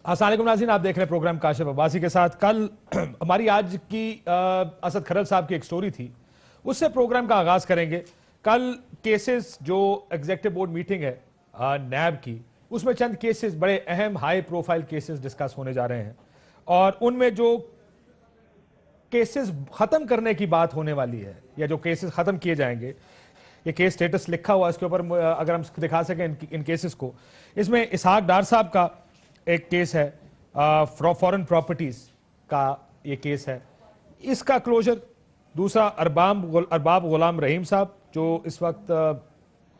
अस्सलाम वालेकुम नाज़रीन, आप देख रहे हैं प्रोग्राम काशिफ अब्बासी के साथ। कल हमारी आज की असद खरल साहब की एक स्टोरी थी, उससे प्रोग्राम का आगाज़ करेंगे। कल केसेस जो एग्जीक्यूटिव बोर्ड मीटिंग है नैब की, उसमें चंद केसेस बड़े अहम हाई प्रोफाइल केसेस डिस्कस होने जा रहे हैं और उनमें जो केसेस ख़त्म करने की बात होने वाली है या जो केसेस ख़त्म किए जाएंगे, ये केस स्टेटस लिखा हुआ है इसके ऊपर, अगर हम दिखा सकें इन केसेस को। इसमें इसहाक डार साहब का एक केस है, फॉरेन प्रॉपर्टीज का ये केस है, इसका क्लोजर। दूसरा अरबाब गुलाम रहीम साहब जो इस वक्त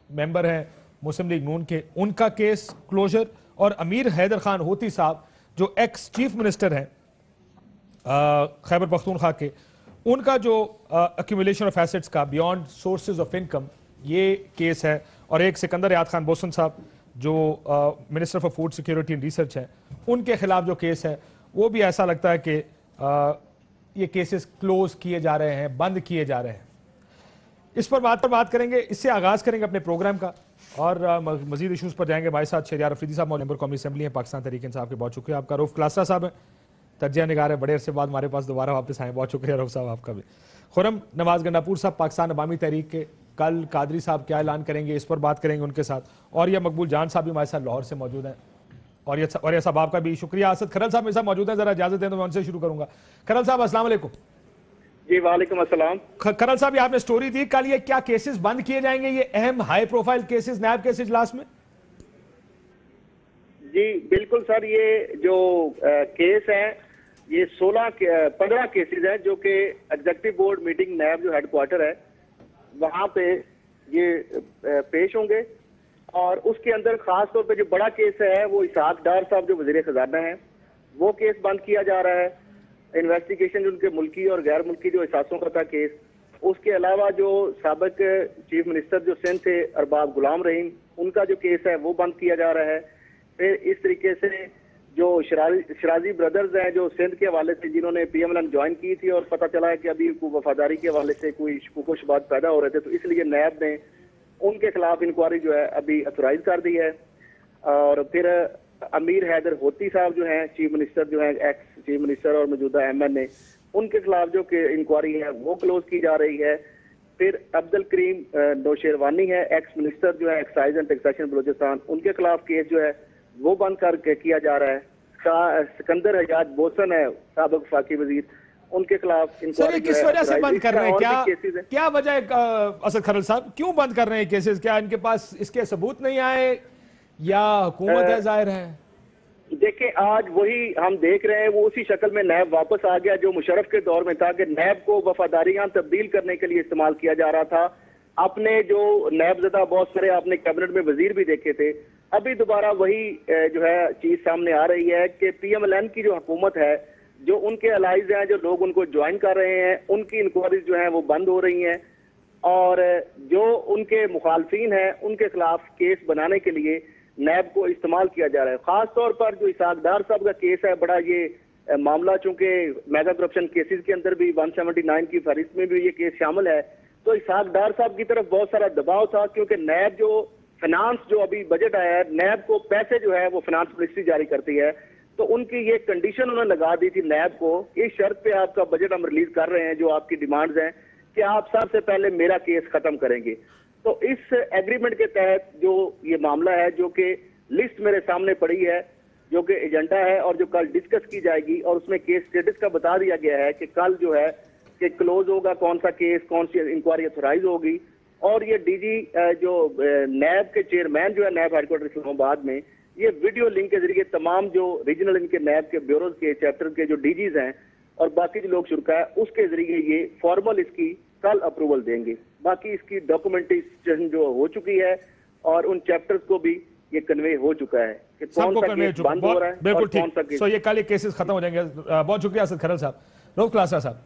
मेंबर हैं मुस्लिम लीग नून के, उनका केस क्लोजर। और अमीर हैदर खान होती साहब जो एक्स चीफ मिनिस्टर हैं खैबर पख्तूनख्वा के, उनका जो एक्यूमुलेशन ऑफ एसेट्स का बियॉन्ड सोर्सेज ऑफ इनकम, ये केस है। और एक सिकंदर याद खान बोसन साहब जो minister for food security and research है, उनके खिलाफ जो केस है वो भी ऐसा लगता है कि ये केसेस क्लोज किए जा रहे हैं, बंद किए जा रहे हैं। इस पर बात करेंगे, इससे आगाज करेंगे अपने प्रोग्राम का और मजीद इशूज पर जाएंगे। हमारे साथ शहरियार अफरीदी साहब मेंबर कौमी असेंबली हैं पाकिस्तान तहरीक इंसाफ के, बहुत शुक्रिया आपका। रऊफ क्लासा साहब है, तज्जिया निगार है, बड़े अरसे बाद हमारे पास दोबारा वापस आए, बहुत शुक्रिया रऊफ साहब आपका भी। खुरम नवाज गंडापुर साहब पाकिस्तान अवामी तहरीक के, कल कादरी साहब क्या ऐलान करेंगे इस पर बात करेंगे उनके साथ। और यह मकबूल जान साहब भी हमारे साथ लाहौर से मौजूद हैं, और ये साहब आपका भी शुक्रिया। असद खरल साहब मेरे साथ मौजूद हैं, जरा इजाजत दें तो मैं उनसे शुरू करूंगा। खरल साहब अस्सलाम वालेकुम। जी वालेकुम अस्सलाम। खरल साहब, ये आपने स्टोरी दी कल, ये क्या केसेस बंद किए जाएंगे, ये अहम हाई प्रोफाइल केसेस नैब के इजलास में? जी बिल्कुल सर, ये जो केस है ये 15 केसेस हैं जो कि एग्जीक्यूटिव बोर्ड मीटिंग नैब जो हेडक्वार्टर है वहां पे ये पेश होंगे। और उसके अंदर खास तौर पे जो बड़ा केस है वो इसहाक डार साहब जो वजीर खजाना है, वो केस बंद किया जा रहा है। इन्वेस्टिगेशन जो उनके मुल्की और गैर मुल्की जो एहसासों का था केस, उसके अलावा जो साबिक चीफ मिनिस्टर जो सिंध थे अरबाब गुलाम रहीम, उनका जो केस है वो बंद किया जा रहा है। फिर इस तरीके से जो शराजी ब्रदर्स हैं जो सिंध के हवाले से जिन्होंने PMLN ज्वाइन की थी और पता चला है कि अभी वफादारी के हवाले से कोई शुकूक शुबात पैदा हो रहे थे, तो इसलिए नैब ने उनके खिलाफ इंक्वायरी जो है अभी अथोराइज कर दी है। और फिर अमीर हैदर होती साहब जो हैं चीफ मिनिस्टर, जो हैं एक्स चीफ मिनिस्टर और मौजूदा MNA, उनके खिलाफ जो कि इंक्वायरी है वो क्लोज की जा रही है। फिर अब्दुल करीम नौशेरवानी है, एक्स मिनिस्टर जो है एक्साइज एंड टैक्सेशन बलूचिस्तान, उनके खिलाफ केस जो है वो बंद करके किया जा रहा है। सिकंदर हजाज बोसन है साबिक वफाकी वजीर, उनके खिलाफ सर ये किस वजह से बंद कर रहे हैं? क्या वजह असद खरल साहब, क्यों बंद कर रहे हैं केसेस? क्या इनके पास इसके सबूत नहीं आए या हुकूमत है जाहिर है? देखिए आज वही हम देख रहे हैं, वो उसी शक्ल में नैब वापस आ गया जो मुशर्रफ के दौर में था कि नैब को वफादारियां तब्दील करने के लिए इस्तेमाल किया जा रहा था। आपने जो नैबजदा बहुत सारे आपने कैबिनेट में वजीर भी देखे थे, अभी दोबारा वही जो है चीज सामने आ रही है कि PMLN की जो हुकूमत है, जो उनके अलाइज हैं, जो लोग उनको ज्वाइन कर रहे हैं, उनकी इंक्वायरीज जो है वो बंद हो रही हैं। और जो उनके मुखालफिन हैं उनके खिलाफ केस बनाने के लिए नैब को इस्तेमाल किया जा रहा है। खास तौर पर जो इसहाक डार साहब का केस है, बड़ा ये मामला चूंकि मेगा करप्शन केसेस के अंदर भी 179 की फहरिस्त में भी ये केस शामिल है, तो इसहाक डार साहब की तरफ बहुत सारा दबाव था, क्योंकि नैब जो फाइनेंस जो अभी बजट आया है, नैब को पैसे जो है वो फाइनेंस मिनिस्ट्री जारी करती है, तो उनकी ये कंडीशन उन्होंने लगा दी थी नैब को, इस शर्त पे आपका बजट हम रिलीज कर रहे हैं, जो आपकी डिमांड्स हैं कि आप सबसे पहले मेरा केस खत्म करेंगे। तो इस एग्रीमेंट के तहत जो ये मामला है, जो कि लिस्ट मेरे सामने पड़ी है, जो कि एजेंडा है और जो कल डिस्कस की जाएगी, और उसमें केस स्टेटस का बता दिया गया है कि कल जो है कि क्लोज होगा कौन सा केस, कौन सी इंक्वायरी अथोराइज होगी। और ये DG जो नैब के चेयरमैन जो है नैब हेडक्वार्टर इस्लामाबाद में, ये वीडियो लिंक के जरिए तमाम जो रीजनल इनके नैब के ब्यूरोज के चैप्टर के जो DGs हैं और बाकी जो लोग शुरा है, उसके जरिए ये फॉर्मल इसकी कल अप्रूवल देंगे। बाकी इसकी डॉक्यूमेंटेशन जो हो चुकी है और उन चैप्टर्स को भी ये कन्वे हो चुका है कि कौन सा केस बंद हो रहा है। बिल्कुल ठीक, सो ये कल ये केसेस खत्म हो जाएंगे। बहुत शुक्रिया असद खरल साहब। रऊफ क्लासा साहब,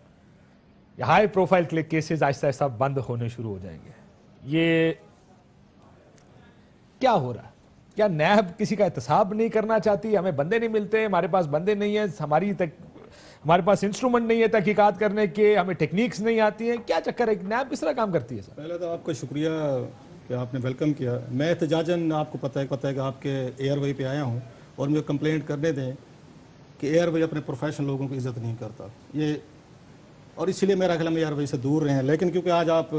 high profile cases Aahista Aahista बंद होने शुरू हो जाएंगे, ये क्या हो रहा है? क्या नैब किसी का एहतसाब नहीं करना चाहती? हमें बंदे नहीं मिलते, हमारे पास बंदे नहीं है, हमारे पास इंस्ट्रूमेंट नहीं है तहकीकात करने के, हमें टेक्निक्स नहीं आती हैं, क्या चक्कर है? नैब किस तरह काम करती है सर? पहले तो आपका शुक्रिया कि आपने वेलकम किया। मैं एहतजाजन आपको पता है कि आपके एयरवे पे आया हूँ और मुझे कंप्लेंट करने दें کہ ایئر وے اپنے پروفیشنل لوگوں کی عزت نہیں کرتا یہ، اور اسی لیے میرا خیال ہے ایئر وے سے دور رہے ہیں. لیکن کیونکہ آج آپ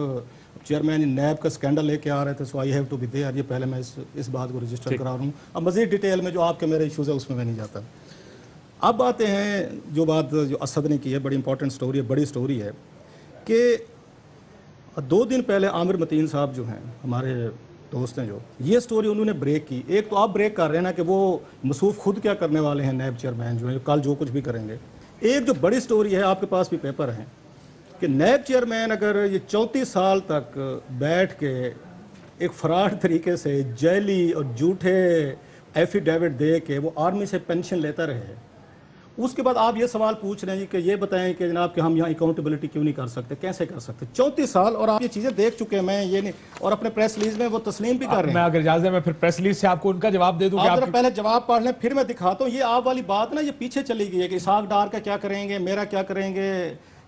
چیئرمین نیب کا اسکینڈل لے کے آ رہے تھے، so I have to be there. یہ پہلے میں اس بات کو رجسٹر کرا رہا ہوں. اب مزید ڈیٹیل میں جو آپ کے میرے ایشوز ہیں اس میں نہیں جاتا. اب آتے ہیں جو بات جو اسد نے کی ہے، بڑی امپورٹنٹ سٹوری ہے، بڑی سٹوری ہے کہ 2 دن پہلے عامر متین صاحب جو ہیں ہمارے دوست ہیں، جو یہ سٹوری انہوں نے بریک کی. ایک تو آپ بریک کر رہے ہیں نا کہ وہ مصروف خود کیا کرنے والے ہیں نیب چیئرمین جو ہیں، کل جو کچھ بھی کریں گے. ایک جو بڑی سٹوری ہے، آپ کے پاس بھی پیپر ہیں، کہ نیب چیئرمین اگر یہ 34 سال تک بیٹھ کے ایک فراڈ طریقے سے جعلی اور جھوٹے ایفیڈیوٹ دے کے وہ آرمی سے پینشن لیتا رہے، اس کے بعد آپ یہ سوال پوچھ رہے ہیں کہ یہ بتائیں کہ جناب کہ ہم یہاں اکاؤنٹیبلٹی کیوں نہیں کر سکتے، کیسے کر سکتے؟ 34 سال اور آپ یہ چیزیں دیکھ چکے ہیں. میں یہ نہیں، اور اپنے پریس ریلیز میں وہ تسلیم بھی کر رہے ہیں. میں اگر اجازت ہے میں پھر پریس ریلیز سے آپ کو ان کا جواب دے دوں کہ آپ پہلے جواب پڑھ لیں پھر میں دکھاتا ہوں. یہ آپ والی بات نا یہ پیچھے چلی گئی ہے کہ اسحاق ڈار کا کیا کریں گے، میرا کیا کریں گے،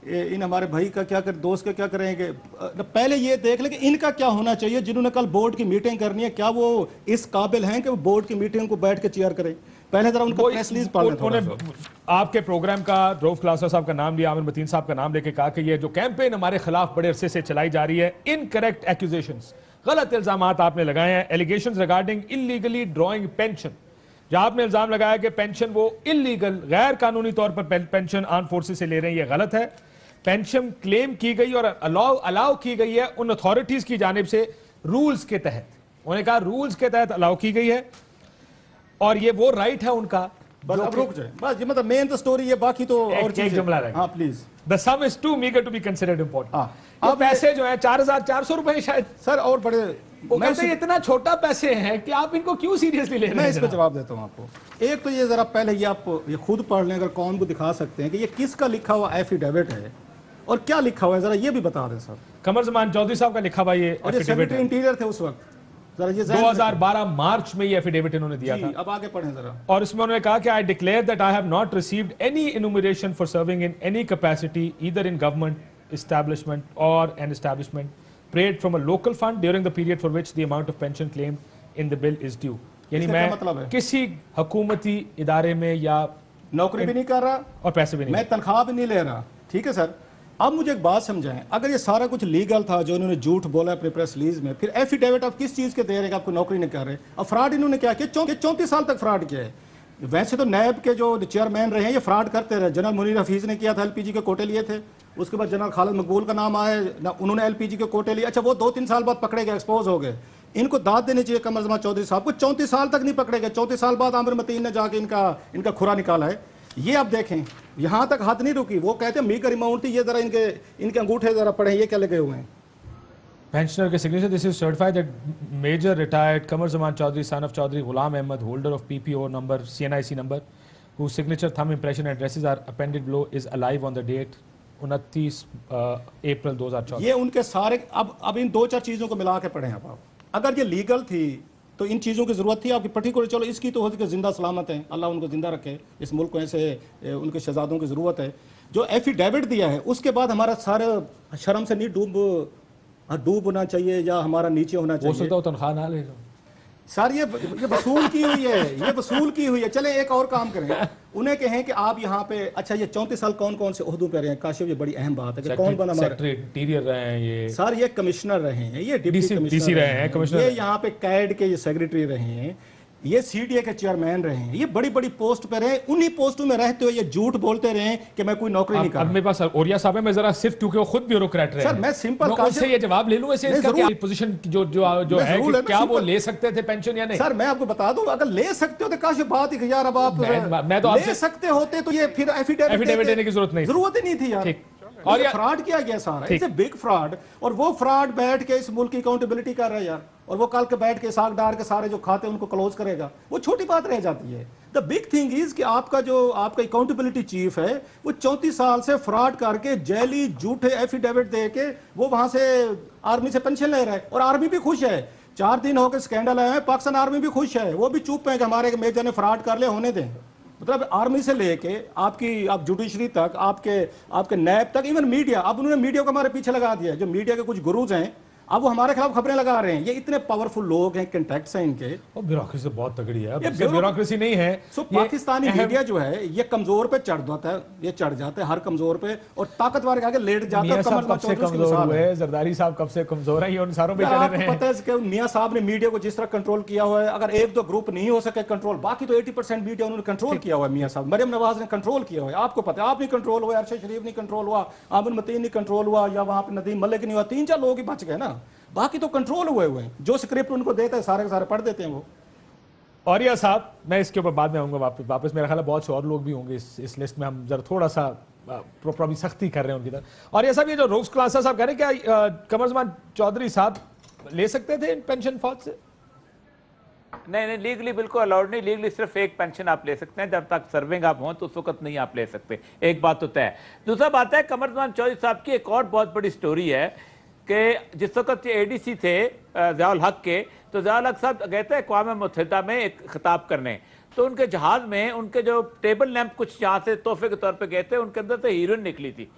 ان ہمارے بھائی کا کیا کریں، دوست کا کیا کریں گے. پہلے یہ دیکھ لیں کہ ان کا کیا ہونا چاہیے. جنہوں نے کل بورڈ کی میٹنگ کرنی ہے، کیا وہ اس قابل ہیں کہ وہ بورڈ کی میٹنگ کو بیٹھ کے چیئر کریں؟ پہلے ذرا ان کو پریس ریلیز پڑھ لیں. آپ کے پروگرام کا روف کلاسر صاحب کا نام لیا، عامر متین صاحب کا نام لے کے کہا کہ یہ جو کیمپین ہمارے خلاف بڑے عرصے سے چلائی جا رہی ہے، انکریکٹ ایکوزیشنز، غلط الزامات آپ نے لگائے ہیں، allegations regarding illegally drawing pension. جہاں آپ نے الزام لگایا کہ پینشن وہ انلیگل غیر قانونی طور پر پینشن آرم فورسز سے لے رہے ہیں، یہ غلط ہے. پینشن کلیم کی گئی اور الاؤ کی گئی ہے ان اتھارٹیز کی جانب سے رولز کے تحت. انہوں نے کہا رولز کے تحت الاؤ کی گئی ہے اور یہ وہ رائٹ ہے ان کا. بس اب رک جائیں، بس یہ مطلب مین تو سٹوری ہے، باقی تو اور ایک جملہ رہ گیا. ہاں please. The sum is too meager to be considered important. اب پیسے جو ہیں 4,400 روپے شاید سر اور بڑے، وہ کہتے ہیں اتنا چھوٹا پیسے ہیں کہ آپ ان کو کیوں سیریسلی لے رہے ہیں. میں اس پہ جواب دیتا ہوں آپ کو. ایک تو یہ ذرا پہلے یہ آپ یہ خود پڑھ لیں، اگر قوم کو دکھا سکتے ہیں کہ یہ کس کا لکھا ہوا ایفیڈیوٹ ہے اور کیا لکھا ہوا ہے، ذرا یہ بھی بتا دیں سر. قمر زمان چودھری صاحب کا لکھا ہوا یہ سیکرٹری انٹیریئر تھے اس وقت. 2012 مارچ میں یہ ایفیڈیوٹ انہوں نے دیا تھا. اب آگے پڑھیں ذرا. اور اس میں انہوں نے کہا کہ I declare that I have not received any enumeration for serving in any capacity either in government establishment or an establishment paid from a local fund during the period for which the amount of pension claimed in the bill is due. یعنی میں کسی حکومتی ادارے میں یا نوکری بھی نہیں کر رہا اور پیسے بھی نہیں، میں تنخواہ بھی نہیں لے رہا. ٹھیک ہے سر. اب مجھے ایک بات سمجھائیں، اگر یہ سارا کچھ لیگل تھا جو انہوں نے جھوٹ بولا اپنے پریس ریلیز میں، پھر ایفیڈیوٹ آپ کس چیز کے دے رہے ہیں کہ آپ کو نوکری نہیں کر رہے؟ اب فراڈ انہوں نے کیا کیا؟ 34 سال تک فراڈ کیا ہے. ویسے تو نیب کے جو چیئرمین رہے ہیں یہ فراڈ کرتے رہے. جنرل منیر حفیظ نے کیا تھا، ایل پی جی کے کوٹے لیے تھے. اس کے بعد جنرل خالد مقبول کا نام آیا، انہوں نے ایل پی جی کے کوٹے لیے. اچھا وہ 2-3 سال بعد پکڑے گئے، ایکسپوز ہو گئے. ان کو داد دینی چاہیے قمر زمان چودھری صاحب کو. 34 سال تک نہیں پکڑے گئے. 34 سال بعد عامر متین نے جا کے ان کا کھرا نکالا ہے. یہ آپ دیکھیں یہاں تک ہاتھ نہیں رکی. وہ کہتے ہیں میگر اماؤنٹ تھی. یہ ذرا ان کے انگوٹھے ذرا پڑھیں، یہ کیا لگے ہوئے ہیں. پینشنر کے signature this is certified that major retired Qamar Zaman Chaudhry son of Chaudhry Ghulam Ahmed holder of P P O number CNIC number whose signature thumb impression and addresses are appended below is alive on the date 29 April 2014. یہ ان کے سارے اب ان 2-4 چیزوں کو ملا کے پڑھیں آپ. اگر یہ لیگل تھی تو ان چیزوں کی ضرورت تھی آپ کی پرٹیکولر. چلو اس کی تو ہوتی کہ زندہ سلامت ہیں، اللہ ان کو زندہ رکھے. اس ملک کو ایسے ان کے شہزادوں کی ضرورت ہے. جو ایفیڈیوٹ دیا ہے اس کے بعد ہمارا سارا شرم سے نہیں ڈوب ہونا چاہیے یا ہمارا نیچے ہونا چاہیے. ہو سکتا ہو تنخواہ نہ لے لو سر. یہ وصول کی ہوئی ہے، یہ وصول کی ہوئی ہے. چلیں ایک اور کام کریں، انہیں کہیں کہ آپ یہاں پہ اچھا یہ 34 سال کون سے عہدوں پہ رہے ہیں؟ کاشف یہ بڑی اہم بات ہے کہ کون بنا ہمارا سیکرٹری انٹیریئر رہے ہیں. یہ سر یہ کمشنر رہے ہیں، یہ ڈپٹی DC رہے ہیں، کمشنر یہ یہاں پہ کیڈ کے یہ سیکرٹری رہے ہیں، یہ CDA کے چیئرمین رہے ہیں. یہ بڑی بڑی پوسٹ پہ رہے. انہی پوسٹوں میں رہتے ہوئے یہ جھوٹ بولتے رہے کہ میں کوئی نوکری نہیں کر رہا. اب میرے پاس اوریا صاحب ہے، میں ذرا صرف کیونکہ وہ خود بیوروکریٹ رہے ہیں سر میں سمپل ان سے یہ جواب لے لوں. اسے اس کا کیا پوزیشن جو ہے کہ کیا وہ لے سکتے تھے پینشن یا نہیں؟ سر میں آپ کو بتا دوں اگر لے سکتے ہو تو کاش بات ہی یار اب آپ لے سکتے ہوتے تو یہ پھر ایفیڈیوٹ دینے کی ضرورت ہی نہیں تھی یار. اور یہ فراڈ کیا گیا سارا، اٹس اے بگ فراڈ. اور وہ فراڈ بیٹھ کے اس ملک کی اکاؤنٹیبلٹی کر رہا ہے یار. اور وہ کل کے بیٹھ کے اسحاق ڈار کے سارے جو کھاتے ان کو کلوز کرے گا. وہ چھوٹی بات رہ جاتی ہے. دا بگ تھنگ از کہ آپ کا اکاؤنٹیبلٹی چیف ہے وہ 34 سال سے فراڈ کر کے جعلی جھوٹے ایفیڈیوٹ دے کے وہ وہاں سے آرمی سے پینشن لے رہا ہے. اور آرمی بھی خوش ہے. 4 دن ہو کے اسکینڈل آئے ہیں، پاکستان آرمی بھی خوش ہے. وہ بھی چپ ہیں کہ ہمارے میجر نے فراڈ کر لے، ہونے دیں. مطلب آرمی سے لے کے آپ جوڈیشری تک، آپ کے نیب تک، ایون میڈیا. اب انہوں نے میڈیا کو ہمارے پیچھے لگا دیا ہے. جو میڈیا کے کچھ گروز ہیں अब वो हमारे खिलाफ खबरें लगा रहे हैं। ये इतने पावरफुल लोग हैं, कंटेक्ट्स हैं इनके। और ब्यूरोक्रेसी बहुत तगड़ी है, अब ब्यूरोक्रेसी नहीं है। पाकिस्तानी मीडिया जो है ये कमजोर पे चढ़ जाता है, ये चढ़ जाते हैं हर कमजोर पे और ताकतवर के आगे लेट जाता है। कब से कमजोर हुए जरदारी साहब, कब से कमजोर है, ये उन सारों पे चले रहे हैं। पता है कि मियां साहब ने मीडिया को जिस तरह कंट्रोल किया हुआ है, अगर एक दो ग्रुप नहीं हो सके कंट्रोल, बाकी तो 80% मीडिया उन्होंने कंट्रोल किया हुआ है। मियां साहब, मरियम नवाज ने कंट्रोल किया हुआ है, आपको पता है। आप नहीं कंट्रोल हुआ, अरशद शरीफ नहीं कंट्रोल हुआ, आमिर मतीन नहीं कंट्रोल हुआ, या वहां पे नदीम मलिक नहीं हुआ, 3-4 लोग ही बच गए ना, बाकी तो कंट्रोल हुए हैं। जो स्क्रिप्ट उनको देते हैं सारे के सारे पढ़ देते हैं वो। औरिया साहब, मैं इसके ऊपर बाद में आऊंगा वापस। मेरा ख्याल है बहुत से और लोग भी होंगे इस लिस्ट में, हम जरा थोड़ा सा प्रॉब्लम सख्ती कर रहे हैं उनकी तरफ। और ये सब ये जो रोक्स क्लासेस साहब कह रहे हैं, क्या कमर ज़मान चौधरी साहब ले सकते थे इन पेंशन फौज से? नहीं, लीगली बिल्कुल अलाउड नहीं। लीगली सिर्फ एक पेंशन आप ले सकते हैं, जब तक सर्विंग आप हों तो उस वक्त नहीं आप ले सकते। एक बात होता है। दूसरा बात है, कमर ज़मान चौधरी साहब की एक और बहुत बड़ी स्टोरी है कि जिस वक्त एडीसी थे ज़ियाउल हक के, तो ज़ियाउल हक साहब गए थे अक़वाम मुत्तहिदा में एक खिताब करने, तो उनके जहाज में उनके जो टेबल लैंप कुछ यहाँ से तोहफे के तौर पे गए थे, उनके अंदर से हीरोइन निकली थी।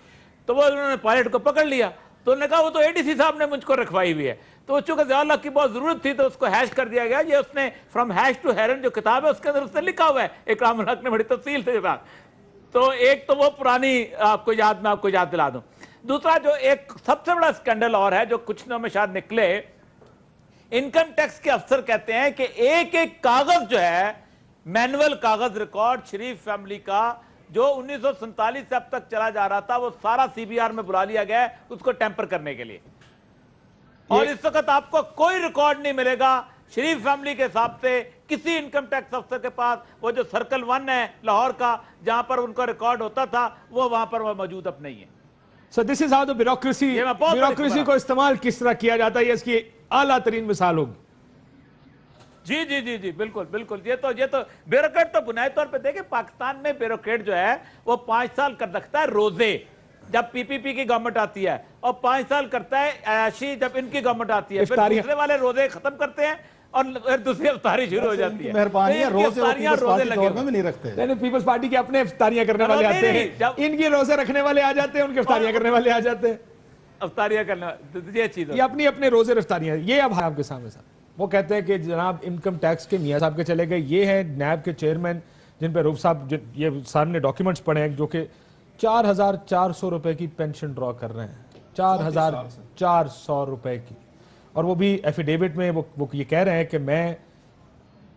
तो वो उन्होंने पायलट को पकड़ लिया, तो उन्होंने कहा वो तो एडीसी साहब ने मुझको रखवाई हुई है। तो चूंकि ज़ियाउल हक की बहुत जरूरत थी तो उसको हैश कर दिया गया। ये उसने फ्रॉम हैश टू हेरन जो किताब है उसके अंदर उसने लिखा हुआ है, इकरामुल हक ने बड़ी तफसील से बात। तो एक तो वो पुरानी आपको याद दिला दूं। दूसरा जो एक सबसे बड़ा स्कैंडल और है जो कुछ दिनों में शायद निकले, इनकम टैक्स के अफसर कहते हैं कि एक एक कागज जो है, मैनुअल कागज रिकॉर्ड शरीफ फैमिली का जो 1947 से अब तक चला जा रहा था, वो सारा सीबीआर में बुला लिया गया है उसको टेम्पर करने के लिए। और इस वक्त आपको कोई रिकॉर्ड नहीं मिलेगा शरीफ फैमिली के हिसाब से किसी इनकम टैक्स अफसर के पास। वो जो सर्कल 1 है लाहौर का, जहां पर उनका रिकॉर्ड होता था, वो वहां पर वो मौजूद अब नहीं है। So this is how the bureaucracy को इस्तेमाल किस तरह किया जाता है, ये इसकी आला तरीन मिसाल होगी। जी जी जी जी बिल्कुल बिल्कुल। ये तो ब्यूरोक्रेट तो बुनियादी तौर पे देखे, पाकिस्तान में ब्यूरोक्रेट जो है वो 5 साल कर रखता है रोजे जब पीपीपी की गवर्नमेंट आती है, और 5 साल करता है अयाशी जब इनकी गवर्नमेंट आती है। फिर दूसरे वाले रोजे खत्म करते हैं और फिर दूसरी इफ्तारी शुरू हो जाती है। रोजे लगे में नहीं रखते। पीपल्स पार्टी के अपने इफ्तारियां करने वाले आते हैं, इनकी रोजे रखने वाले आ जाते हैं, उनके इफ्तारियां करने वाले आ जाते हैं। इफ्तारियां करने ये चीज, ये अपनी अपने रोजे इफ्तारियां। ये अब आपके सामने साहब वो कहते हैं कि जनाब इनकम टैक्स के मियाँ साहब के चले गए। ये हैं नैब के चेयरमैन जिन पे रूफ साहब ये सामने डॉक्यूमेंट्स पड़े हैं, जो कि 4,400 रुपए की पेंशन ड्रॉ कर रहे हैं, 4,400 रुपए की। और वो भी एफिडेविट में वो ये कह रहे हैं कि मैं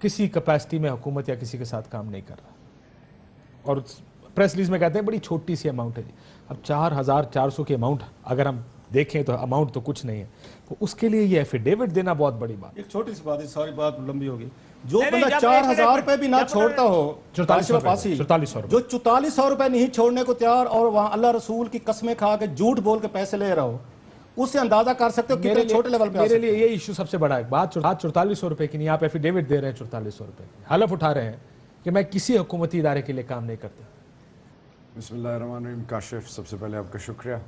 किसी कैपेसिटी में हुकूमत या किसी के साथ काम नहीं कर रहा। और प्रेस रिलीज में कहते हैं बड़ी छोटी सी अमाउंट है जी। अब 4,400 की अमाउंट अगर हम देखें तो अमाउंट तो कुछ नहीं है, तो उसके लिए ये एफिडेविट देना बहुत बड़ी बात। एक छोटी सी बात है, सारी बात लंबी होगी। जो बंदा 4,000 रुपए भी ना छोड़ता हो, 4400 जो 4400 रुपए नहीं छोड़ने को तैयार और वहां अल्लाह रसूल की कसमें खा के झूठ बोल के पैसे ले रहा हो, उससे अंदाजा कर सकते हो कितने छोटे लेवल पे। मेरे लिए ये इशू सबसे बड़ा है। बात 4400 रुपए की नहीं, आप एफिडेविट दे रहे हैं 4400 रुपए की, हलफ उठा रहे हैं कि मैं किसी हुकूमती इदारे के लिए काम नहीं करता। बिस्मिल्लाहिर्रहमानिर्रहीम। काशिफ, सबसे पहले आपका शुक्रिया।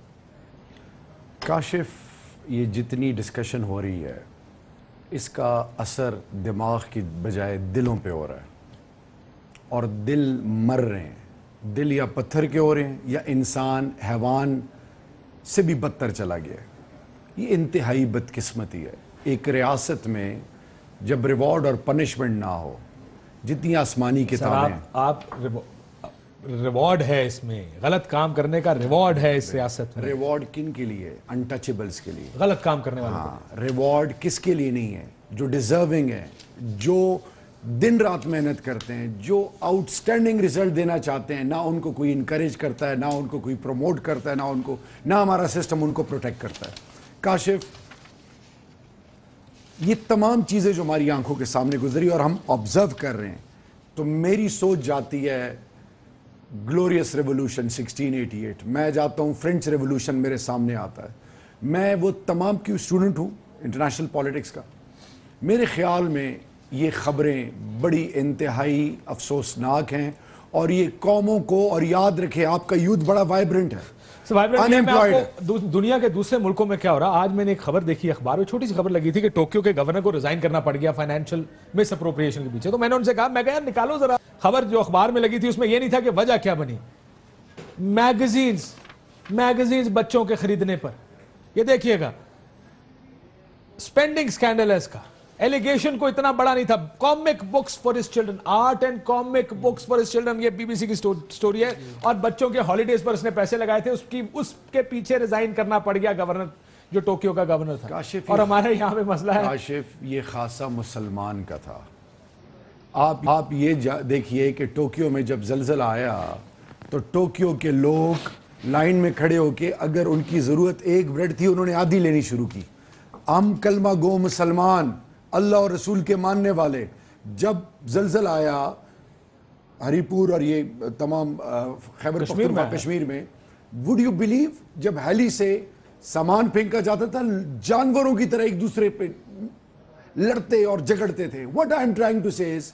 काशिफ, ये जितनी डिस्कशन हो रही है इसका असर दिमाग की बजाय दिलों पे हो रहा है, और दिल मर रहे हैं। दिल या पत्थर के हो रहे हैं या इंसान हैवान से भी बदतर चला गया है। ये इंतहाई बदकिस्मती है एक रियासत में जब रिवॉर्ड और पनिशमेंट ना हो। जितनी आसमानी किताबें, आप रिवॉर्ड है इसमें, गलत काम करने का रिवॉर्ड है इस रियासत में। रिवॉर्ड किन के लिए? अनटचेबल्स के लिए, गलत काम करने वाले। हाँ, रिवॉर्ड किसके लिए नहीं है? जो डिजर्विंग है, जो दिन रात मेहनत करते हैं, जो आउटस्टैंडिंग रिजल्ट देना चाहते हैं। ना उनको कोई इनकरेज करता है, ना उनको कोई प्रमोट करता है, ना हमारा सिस्टम उनको प्रोटेक्ट करता है। काशिफ, ये तमाम चीज़ें जो हमारी आंखों के सामने गुजरी और हम ऑब्जर्व कर रहे हैं, तो मेरी सोच जाती है ग्लोरियस रेवोल्यूशन 1688। मैं जाता हूँ, फ्रेंच रेवोल्यूशन मेरे सामने आता है। मैं वो तमाम की स्टूडेंट हूँ इंटरनेशनल पॉलिटिक्स का। मेरे ख्याल में ये ख़बरें बड़ी इंतहाई अफसोसनाक हैं, और ये कौमों को, और याद रखें आपका यूथ बड़ा वाइब्रेंट है, दुनिया के दूसरे मुल्कों में क्या हो रहा है। आज मैंने एक खबर देखी अखबार में, छोटी सी खबर लगी थी कि टोक्यो के गवर्नर को रिजाइन करना पड़ गया फाइनेंशियल मिस अप्रोप्रिएशन के पीछे। तो मैंने उनसे कहा, मैं कहा यार निकालो जरा खबर जो अखबार में लगी थी, उसमें यह नहीं था कि वजह क्या बनी। मैगजीन्स बच्चों के खरीदने पर, ये देखिएगा स्पेंडिंग स्कैंडल है इसका, एलिगेशन को इतना बड़ा नहीं था। Comic books for his children, art and comic books for his children, ये बीबीसी की स्टोरी है। और बच्चों के हॉलीडेज पर उसने पैसे लगाए थे, उसके पीछे रिजाइन करना पड़ गया गवर्नर, जो टोक्यो का गवर्नर था। और हमारे यहाँ पे मसला है, काशिफ ये खासा मुसलमान का था। आप ये देखिए कि टोक्यो में जब ज़लज़ला आया तो टोक्यो के लोग लाइन में खड़े होके, अगर उनकी ज़रूरत एक ब्रेड थी उन्होंने आधी लेनी शुरू की। हम कलमा गो मुसलमान, अल्लाह और रसूल के मानने वाले, जब ज़लज़ला आया हरीपुर और ये तमाम खैबर पख्तूनख्वा कश्मीर में, वुड यू बिलीव जब हेली से सामान फेंका जाता था जानवरों की तरह एक दूसरे पे लड़ते और झगड़ते थे। What I am trying to say is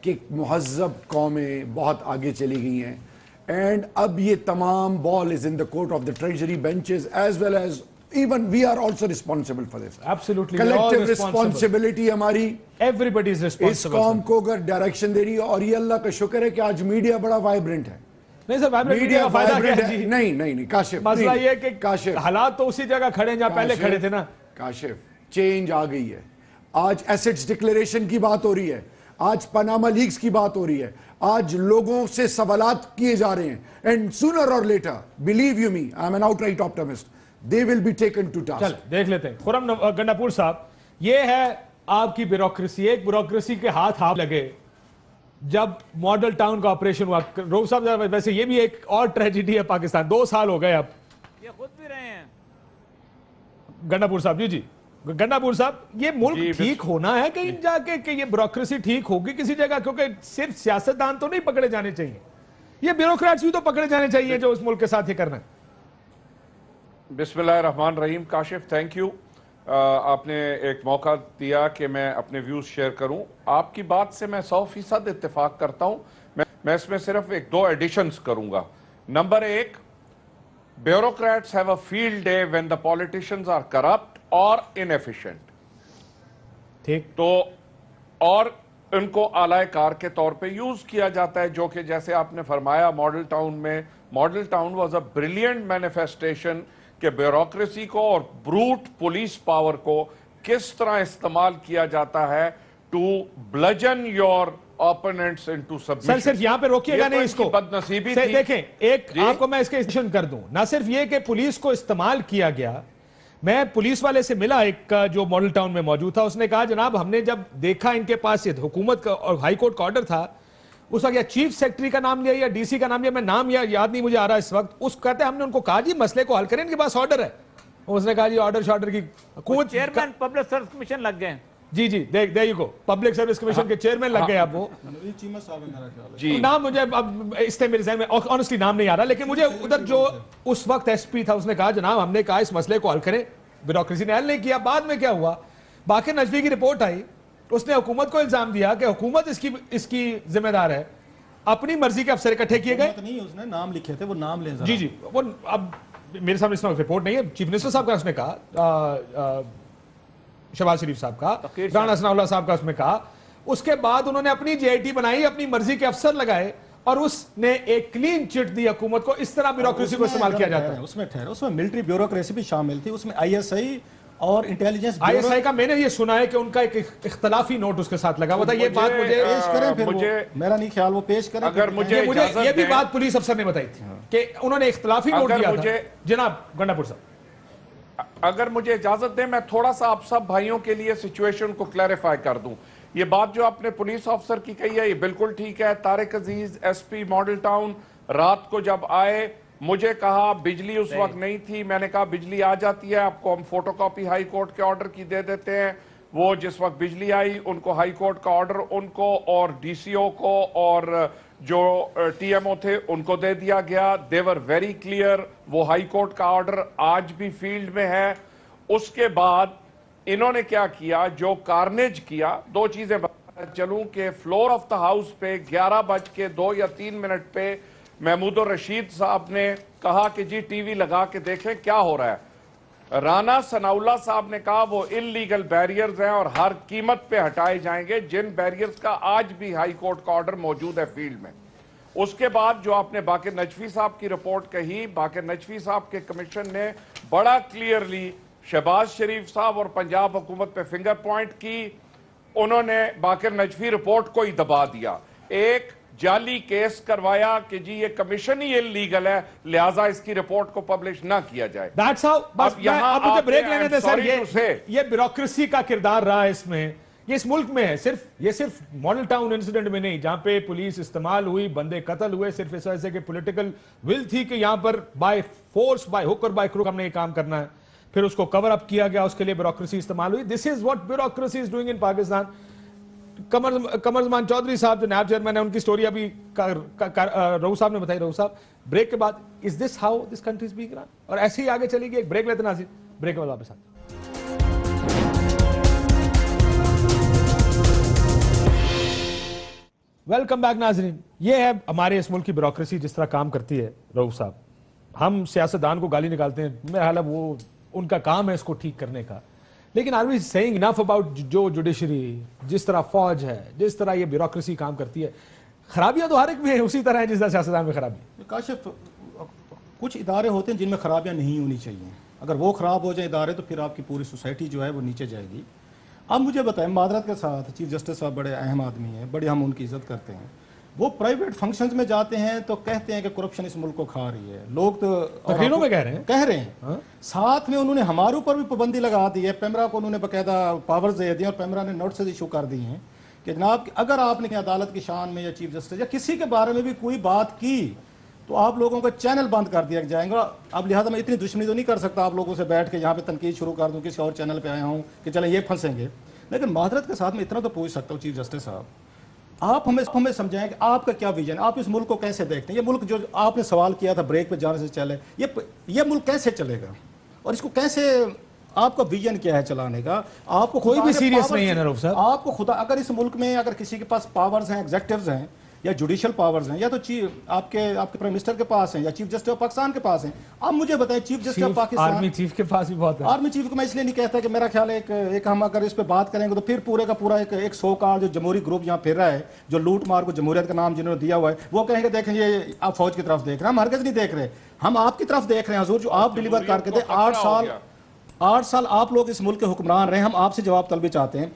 कि मुहज़्ज़ब कौमें बहुत आगे चली गई हैं, एंड अब ये तमाम ball is in the court of the treasury benches as well as even we are also responsible for this. Absolutely, collective responsibility हमारी, everybody is responsible. इस कौम को अगर डायरेक्शन दे रही है, और ये अल्लाह का शुक्र है कि आज मीडिया बड़ा वाइब्रेंट है। नहीं सर, मीडिया का फायदा क्या है जी? नहीं काशिफ, मसला ये कि काशिफ हालात तो उसी जगह खड़े हैं जहां पहले खड़े थे ना। काशिफ चेंज आ गई है, आज एसेट्स डिक्लेरेशन की बात हो रही है, आज पनामा लीक्स की बात हो रही है, आज लोगों से सवालात किए जा रहे हैं, and sooner or later, believe you me, I am an outright optimist, they will be taken to task. चल देख लेते हैं। खुरम गंडापुर साहब, ये है आपकी ब्यूरोक्रेसी, एक ब्यूरोक्रेसी के हाथ लगे जब मॉडल टाउन का ऑपरेशन हुआ। रोब साहब, वैसे ये भी एक और ट्रेजेडी है पाकिस्तान, 2 साल हो गए अब, ये खुद भी रहे हैं गंडापुर साहब। जी गंडापुर साहब, ये मुल्क ठीक होना है कहीं जाके कि ये ब्यूरोक्रेसी ठीक होगी किसी जगह? क्योंकि सिर्फ सियासतदान तो नहीं पकड़े जाने चाहिए, ये ब्यूरोक्रेट्स भी तो पकड़े जाने चाहिए जो उस मुल्क के साथ ये करना है। बिस्मिल्लाहिर्रहमानिर्रहीम। काशिफ, थैंक यू, आपने एक मौका दिया कि मैं अपने व्यूज शेयर करूं। आपकी बात से मैं 100% इत्तेफाक करता हूं। मैं इसमें सिर्फ 1-2 एडिशंस करूंगा। Number 1, bureaucrats have a field day when the politicians are corrupt और इनएफिशिएंट। ठीक, तो और उनको आलाए कार के तौर पे यूज किया जाता है, जो कि जैसे आपने फरमाया मॉडल टाउन में, model town was a brilliant manifestation कि ब्यूरोक्रेसी को और ब्रूट पुलिस पावर को किस तरह इस्तेमाल किया जाता है to bludgeon your opponents into submission. Sir सिर्फ यहां पे रोकिएगा नहीं इसको, बदनसीबी थी। देखें, एक आपको मैं इसके एक्शन कर दूं, ना सिर्फ ये कि पुलिस को इस्तेमाल किया गया। मैं पुलिस वाले से मिला, एक जो मॉडल टाउन में मौजूद था, उसने कहा जनाब हमने जब देखा इनके पास ये हुकूमत का और हाई कोर्ट का ऑर्डर था, उस वक्त या चीफ सेक्रेटरी का नाम लिया या डीसी का नाम लिया, मैं नाम याद नहीं मुझे आ रहा इस वक्त, उस कहते हमने उनको कहा जी मसले को हल करें, इनके पास ऑर्डर है। उसने कहा जी ऑर्डर की चेयरमैन पब्लिक सर्विस कमीशन लग गए। जी there you go, public service commission के चेयरमैन लग गए। अब वो जी नाम मुझे अब इससे मेरे ज़हन में ऑनेस्टली नाम नहीं आ रहा, लेकिन मुझे उधर जो उस वक्त एसपी था उसने कहा जनाब हमने कहा इस मसले को हल करें, ब्यूरोक्रेसी ने हल नहीं किया। बाद में क्या हुआ, बाकी नजवी की रिपोर्ट आई, उसने हुकूमत को इल्जाम दिया कि हुकूमत इसकी जिम्मेदार है, अपनी मर्जी के अफसर इकट्ठे किए गए। नहीं, उसने नाम लिखे थे, वो नाम ले जी वो अब मेरे सामने इसमें रिपोर्ट नहीं है। चीफ मिनिस्टर साहब का उसने कहा, शहबाज शरीफ साहब का, राणा सनाउल्लाह साहब का उसमें कहा। उसके बाद उन्होंने अपनी जेआईटी बनाई, अपनी मर्जी के अफसर लगाए, और उसने एक क्लीन चिट दी हुकूमत को। इस तरह ब्यूरोक्रेसी को इस्तेमाल किया जाता है। उसमें मिलिट्री ब्यूरोक्रेसी भी शामिल थी, उसमें आईएसआई और इंटेलिजेंस आईएसआई का मैंने ये सुना है कि उनका एक इख्तलाफी नोट उसके साथ लगा हुआ था। ये बात मुझे पेश करें, फिर मेरा नहीं ख्याल वो पेश करें। अगर मुझे ये भी बात पुलिस अफसर ने बताई थी कि उन्होंने इख्तलाफी नोट दिया था। जनाब गंडापुर साहब, अगर मुझे इजाजत दें, मैं थोड़ा सा आप सब भाइयों के लिए सिचुएशन को क्लैरिफाई कर दूं। ये बात जो आपने पुलिस ऑफिसर की कही है ये बिल्कुल ठीक है। तारिक अजीज एसपी मॉडल टाउन रात को जब आए, मुझे कहा बिजली उस वक्त नहीं थी, मैंने कहा बिजली आ जाती है, आपको हम फोटोकॉपी हाई कोर्ट के ऑर्डर की दे देते हैं। वो जिस वक्त बिजली आई उनको हाई कोर्ट का ऑर्डर उनको और डीसीओ को और जो टीएमओ थे उनको दे दिया गया। दे वर वेरी क्लियर, वो हाई कोर्ट का ऑर्डर आज भी फील्ड में है। उसके बाद इन्होंने क्या किया, जो कार्नेज किया, 2 चीजें बताता चलूं कि फ्लोर ऑफ द हाउस पे 11:02 या 3 पे महमूद रशीद साहब ने कहा कि जी टीवी लगा के देखें क्या हो रहा है। राना सनाउल्लाह साहब ने कहा वो इल्लीगल बैरियर्स हैं और हर कीमत पे हटाए जाएंगे, जिन बैरियर्स का आज भी हाई कोर्ट का ऑर्डर मौजूद है फील्ड में। उसके बाद जो आपने बाकिर नजफी साहब की रिपोर्ट कही, बाकिर नजफी साहब के कमीशन ने बड़ा क्लियरली शहबाज शरीफ साहब और पंजाब हुकूमत पे फिंगर पॉइंट की, उन्होंने बाकिर नजफी रिपोर्ट को ही दबा दिया, एक जाली केस करवाया कि जी ये कमीशन ही इल्लीगल है, लिहाजा इसकी रिपोर्ट को पब्लिश ना किया जाए। That's how, बस अब मुझे ब्रेक लेने दे सर। ये ब्यूरोक्रेसी का किरदार रहा है इसमें, ये इस मुल्क में है, ये सिर्फ मॉडल टाउन इंसिडेंट में नहीं, जहां पे पुलिस इस्तेमाल हुई, बंदे कत्ल हुए, सिर्फ इस वजह से कि पॉलिटिकल विल थी कि यहां पर बाय फोर्स, बाय हुक और बाय क्रूक हमने ये काम करना है, फिर उसको कवर अप किया गया, उसके लिए ब्यूरोक्रेसी इस्तेमाल हुई। This is what bureaucracy is doing in Pakistan. Qamar Zaman Chaudhry साहब जो नैब चेयरमैन है, उनकी स्टोरी अभी रऊफ साहब ने बताई। रऊफ साहब, ब्रेक के बाद, is this how this country is being run? और ऐसे ही आगे चलेगी। एक ब्रेक लेते नाज़रीन, ब्रेक के बाद वापस आते। वेलकम बैक नाज़रीन। ये है हमारे इस मुल्क की ब्यूरोक्रेसी जिस तरह काम करती है। रऊफ साहब, हम सियासतदान को गाली निकालते हैं, मेरा हाल है वो उनका काम है इसको ठीक करने का, लेकिन are we saying enough about जो जुडिशरी, जिस तरह फौज है, जिस तरह ये ब्यूरोक्रेसी काम करती है? खराबियां तो हर एक में है उसी तरह है जिस तरह सियासतदान में खराबी। काशिफ, कुछ इदारे होते हैं जिनमें खराबियां नहीं होनी चाहिए, अगर वो खराब हो जाए इदारे तो फिर आपकी पूरी सोसाइटी जो है वो नीचे जाएगी। अब मुझे बताएं, मादरत के साथ, चीफ जस्टिस साहब बड़े अहम आदमी हैं, बड़े हम उनकी इज्जत करते हैं, वो प्राइवेट फंक्शंस में जाते हैं तो कहते हैं कि करप्शन इस मुल्क को खा रही है, लोग तो तकरीरों में कह रहे हैं। हाँ? साथ में उन्होंने हमारे ऊपर भी पाबंदी लगा दी है, पेमरा को उन्होंने बाकायदा पावर्स दे दिए और पेमरा ने नोटिस इशू कर दी हैं कि जनाब अगर आपने अदालत की शान में या चीफ जस्टिस या किसी के बारे में भी कोई बात की तो आप लोगों का चैनल बंद कर दिया जाएगा। अब लिहाजा मैं इतनी दुश्मनी तो नहीं कर सकता आप लोगों से बैठ के यहाँ पे तनकीद शुरू कर दूँ, किसी और चैनल पे आया हूँ कि चले ये फंसेंगे, लेकिन मादरत के साथ में इतना तो पूछ सकता हूँ चीफ जस्टिस साहब, आप हमें समझाएं कि आपका क्या विजन, आप इस मुल्क को कैसे देखते हैं? ये मुल्क जो आपने सवाल किया था ब्रेक पे जाने से चले, ये मुल्क कैसे चलेगा और इसको कैसे, आपका विजन क्या है चलाने का? आपको कोई भी सीरियस नहीं है ना रऊफ साहब। आपको खुदा, अगर इस मुल्क में अगर किसी के पास पावर्स हैं, एग्जेक्टिव्स हैं या जुडिशियल पावर्स हैं, या तो आपके प्राइम मिनिस्टर के पास हैं या चीफ जस्टिस ऑफ पाकिस्तान के पास हैं, आप मुझे बताएं chief justice of Pakistan, army chief के पास भी बहुत है। आर्मी चीफ को मैं इसलिए नहीं कहता कि मेरा ख्याल है एक हम अगर इस पे बात करेंगे तो फिर पूरे का पूरा एक सो का जो जमहूरी ग्रुप यहाँ फिर रहा है, जो लूट मार को जमहूरियत का नाम जिन्होंने दिया हुआ है, वो कहेंगे देखें ये आप फौज की तरफ देख रहे हैं, हम हरगिज़ नहीं देख रहे, हम आपकी तरफ देख रहे हैं हजूर, जो आप डिलीवर करके थे 8 साल आप लोग इस मुल्क के हुक्मरान रहे, हम आपसे जवाब तलबी चाहते हैं।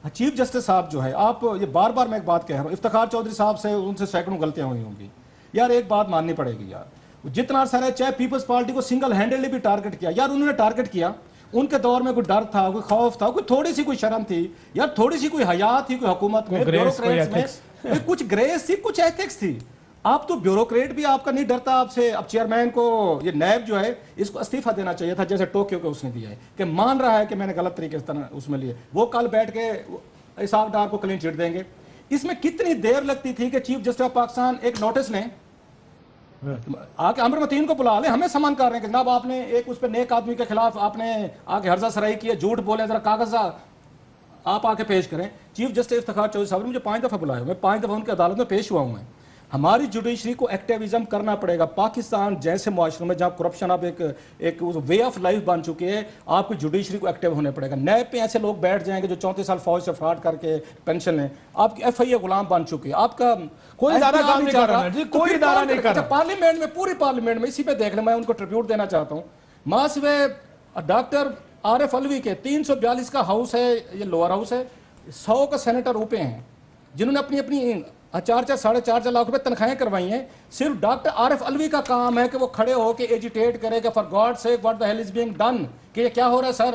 चीफ जस्टिस साहब जो है, आप ये बार बार मैं एक बात कह रहा हूँ, इफ्तिखार चौधरी साहब से उनसे सैकड़ों गलतियां हुई होंगी यार, एक बात माननी पड़ेगी यार, जितना सारा चाहे पीपल्स पार्टी को सिंगल हैंडेडली भी टारगेट किया यार, उन्होंने टारगेट किया, उनके दौर में कोई डर था, कोई खौफ था, कोई थोड़ी सी कोई शर्म थी यार, थोड़ी सी कोई हया थी, कोई हुकूमत में, ब्यूरोक्रेट्स में कुछ ग्रेस थी, कुछ एथिक्स थी। आप तो ब्यूरोक्रेट भी आपका नहीं डरता आपसे। अब चेयरमैन को ये नैब जो है इसको इस्तीफा देना चाहिए था, जैसे टोक्यो को उसने दिया है कि मान रहा है कि मैंने गलत तरीके से उसमें लिए, वो कल बैठ के इसाक डार को क्लीन चिट देंगे। इसमें कितनी देर लगती थी कि चीफ जस्टिस ऑफ पाकिस्तान एक नोटिस लें, आके अमर मतीन को बुला ले, हमें समन कर रहे हैं कि जनाब आपने एक उस पर नेक आदमी के खिलाफ आपने आके हर्जा सराई की है, झूठ बोले, जरा कागज आप आके पेश करें। चीफ जस्टिस इफ्तिखार चौधरी साहब ने मुझे 5 दफा बुलाया, मैं 5 दफा उनकी अदालत में पेश हुआ हूं। मैं हमारी जुडिशरी को एक्टिविज्म करना पड़ेगा। पाकिस्तान जैसे मुआशरे में जहाँ करप्शन अब एक वे ऑफ लाइफ बन चुकी है, आपकी जुडिशरी को एक्टिव होने पड़ेगा। नैब पे ऐसे लोग बैठ जाएंगे जो 34 साल फौज से फ्रॉड करके पेंशन लें, आपकी FIA गुलाम बन चुकी है, आपका कोई इदारा काम नहीं कर रहा, कोई इदारा नहीं कर रहा। पार्लियामेंट में, पूरी पार्लियामेंट में, इसी पे देख लें, मैं उनको ट्रिब्यूट देना चाहता हूँ। माँ सिवे डॉक्टर RF अलवी के 342 का हाउस है, ये लोअर हाउस है, 100 का सेनेटर रुपए हैं जिन्होंने अपनी अपनी 4-4 साढ़े 4 लाख रुपए तनख्वाहें करवाई हैं। सिर्फ डॉक्टर RF अलवी का काम है कि वो खड़े होकर एजिटेट करेगा for God sake what the hell is being done, कि ये क्या हो रहा है सर।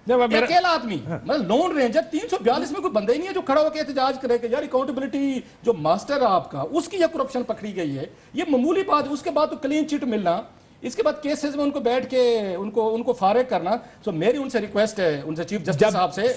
अकेला आदमी, मतलब लोन रेंजर 342 में कोई बंदा ही नहीं है जो खड़ा होकर एहतजाज करेगा यार अकाउंटेबिलिटी जो मास्टर है आपका, उसकी यह करप्शन पकड़ी गई है, ये मामूली बात। उसके बाद तो क्लीन चिट मिलना, इसके बाद केसेस में उनको बैठ के उनको फारिग करना। सो मेरी उनसे रिक्वेस्ट है, उनसे चीफ जस्टिस साहब से,